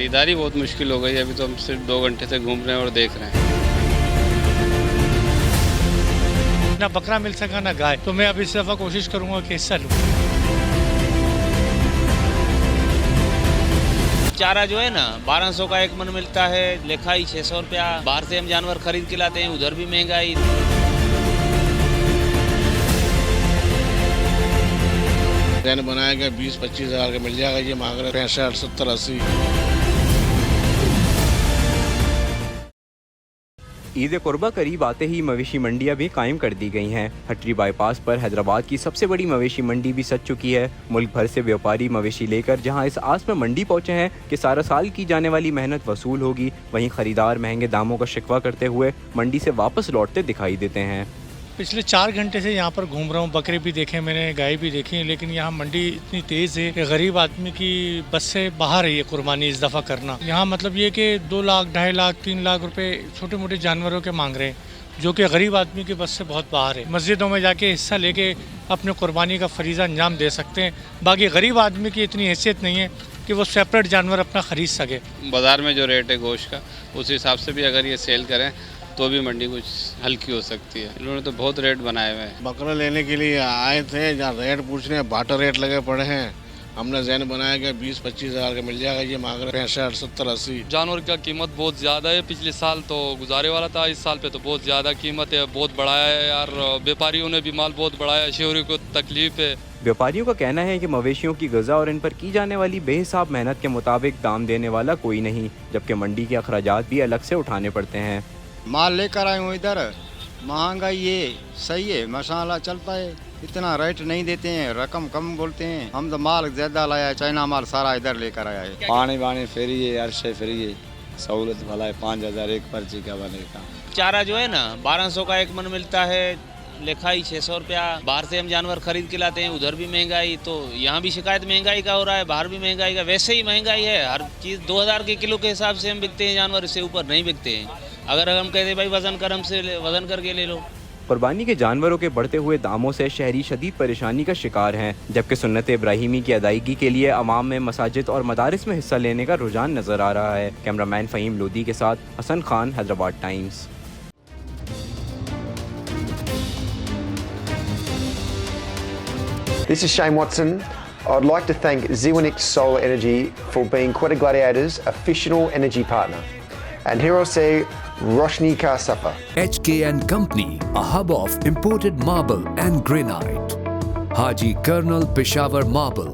खरीदारी बहुत मुश्किल हो गई है। अभी तो हम सिर्फ 2 घंटे से घूम रहे हैं और देख रहे हैं। ना बकरा मिल सका ना गाय, तो मैं अब इस दफ़ा कोशिश करूंगा कि हिस्सा लूँ। चारा जो है ना 1200 का एक मन मिलता है, लिखाई 600 रुपया। बाहर से हम जानवर खरीद के लाते हैं, उधर भी महंगाई। जैन बनाया गया 20-25 हज़ार का मिल जाएगा, ये मांग रहे 65, 70, 80। ईद कुर्बा करीब आते ही मवेशी मंडियां भी कायम कर दी गई हैं। हटरी बाईपास पर हैदराबाद की सबसे बड़ी मवेशी मंडी भी सज चुकी है। मुल्क भर से व्यापारी मवेशी लेकर जहां इस आस में मंडी पहुंचे हैं कि सारा साल की जाने वाली मेहनत वसूल होगी, वहीं खरीदार महंगे दामों का शिकवा करते हुए मंडी से वापस लौटते दिखाई देते हैं। पिछले 4 घंटे से यहाँ पर घूम रहा हूँ। बकरे भी देखे मैंने, गाय भी देखी, लेकिन यहाँ मंडी इतनी तेज़ है कि गरीब आदमी की बस से बाहर है ये कुर्बानी इस दफ़ा करना। यहाँ मतलब ये कि 2 लाख, 2.5 लाख, 3 लाख रुपए छोटे मोटे जानवरों के मांग रहे हैं, जो कि गरीब आदमी की बस से बहुत बाहर है। मस्जिदों में जाके हिस्सा लेके अपने कुर्बानी का फरीज़ा अंजाम दे सकते हैं। बाकी गरीब आदमी की इतनी हैसियत नहीं है कि वो सेपरेट जानवर अपना ख़रीद सके। बाज़ार में जो रेट है गोश्त का, उस हिसाब से भी अगर ये सेल करें तो भी मंडी कुछ हल्की हो सकती है। इन्होंने तो बहुत रेट बनाए हुए हैं। बकरा लेने के लिए आए थे, जहाँ रेट पूछ रहे हैं, बाटर रेट लगे पड़े हैं। हमने जैन बनाया गया 20-25 हज़ार का मिल जाएगा, ये मांग रहे हैं 65, 70, 80। जानवर का कीमत बहुत ज़्यादा है। पिछले साल तो गुजारे वाला था, इस साल पे तो बहुत ज़्यादा कीमत है, बहुत बढ़ाया है यार। व्यापारियों ने भी माल बहुत बढ़ाया, शहरी को तकलीफ है। व्यापारियों का कहना है कि मवेशियों की ग़िज़ा और इन पर की जाने वाली बेहिसाब मेहनत के मुताबिक दाम देने वाला कोई नहीं, जबकि मंडी के अखराजात भी अलग से उठाने पड़ते हैं। माल लेकर आए हूँ इधर, महंगाई ये सही है, मसाला चलता है, इतना रेट नहीं देते हैं, रकम कम बोलते हैं। हम तो माल ज़्यादा लाया है, चाइना माल सारा इधर लेकर आया है। पानी वानी फ्री है, अरशे फ्री है, सहूलत भला है। 5000 एक पर्ची का बनेगा। चारा जो है ना 1200 का एक मन मिलता है, लिखाई 600 रुपया। बाहर से हम जानवर खरीद के लाते हैं, उधर भी महंगाई। तो यहाँ भी शिकायत महंगाई का हो रहा है, बाहर भी महंगाई का। वैसे ही महंगाई है, हर चीज़ 2000 के किलो के हिसाब से हम बिकते हैं जानवर, इससे ऊपर नहीं बिकते हैं। अगर हम कहते भाई वजन कर, हमसे वजन करके ले लो। कुर्बानी के जानवरों के बढ़ते हुए दामों से शहरी शदीद परेशानी का शिकार हैं, जबकि सुन्नत इब्राहिमी की अदायगी के लिए अवाम में मसाजिद और मदारिस में हिस्सा लेने का रुझान नजर आ रहा है। कैमरामैन फ़हीम लोधी के साथ Hasan Khan, Hyderabad Times. This is Shane Watson. I'd like to thank Zewanix Solar Energy for being Quetta Gladiators' official energy partner. And here I'll say Roshni Ka Safa. HK & Company, a hub of imported marble and granite. Haji Colonel Peshawar Marble.